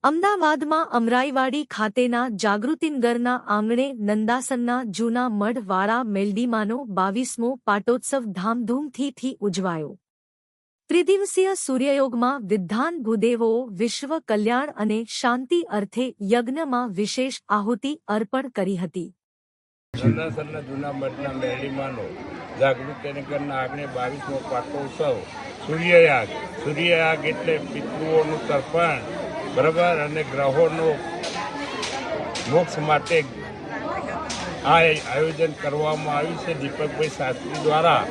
અમદાવાદમાં અમરાઈવાડી ખાતેના જાગૃતિનગરના આંગણે નંદાસનના જૂના મઢવાળા મેલડીમાંનો 22મો પાટોત્સવ ધામધૂમથી ઉજવાયો. ત્રિદિવસીય સૂર્યયોગમાં વિદ્વાન ભૂદેવોએ વિશ્વ કલ્યાણ અને શાંતિ અર્થે યજ્ઞમાં વિશેષ આહુતિ અર્પણ કરી હતી. નંદાસરના જૂના મઠના મેરડીમાંનો જાગૃતિનગરના આંગણે 22મો પાટોત્સવ સૂર્યયાગ એટલે પિતૃઓનું તર્પણ બરાબર અને ગ્રહોનો મોક્ષ માટે આ આયોજન કરવામાં આવ્યું છે દીપકભાઈ શાસ્ત્રી દ્વારા.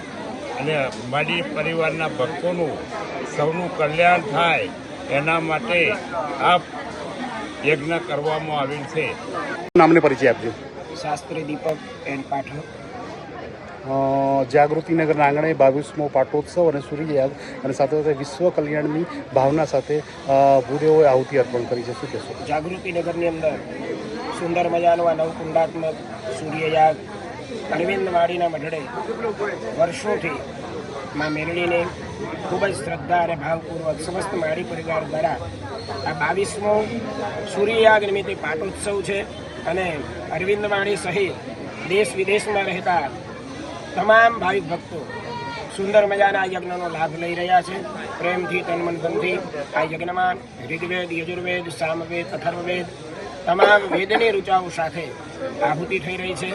અને મારી પરિવારના ભક્તોનું સૌનું કલ્યાણ થાય એના માટે આ યજ્ઞ કરવામાં આવેલ છે. નામને પરિચય આપજો. શાસ્ત્રી દીપક એન પાઠક. જાગૃતિનગરના આંગણે 22મો પાટોત્સવ અને સૂર્યયાગ અને સાથે સાથે વિશ્વ કલ્યાણની ભાવના સાથે ભૂદેવોએ આહુતિ અર્પણ કરી છે. શું કહેશો? જાગૃતિનગરની અંદર સુંદર મજાનો આ નવકુંડાત્મક સૂર્યયાગ અરવિંદવાડીના મઢડે વર્ષોથી માં મેરડીને ખૂબ જ શ્રદ્ધા અને ભાવપૂર્વક સમસ્ત માળી પરિવાર દ્વારા આ 22મો સૂર્યયાગ નિમિત્તે પાટોત્સવ છે. અને અરવિંદવાડી સહિત દેશ વિદેશમાં રહેતા તમામ ભાવિક ભક્તો સુંદર મજાના આ યજ્ઞનો લાભ લઈ રહ્યા છે. પ્રેમથી તનમન ધનથી આ યજ્ઞમાં ઋગ્વેદ, યજુર્વેદ, સામવેદ, અથર્વવેદ તમામ વેદની ઋચાઓ સાથે આહુતિ થઈ રહી છે.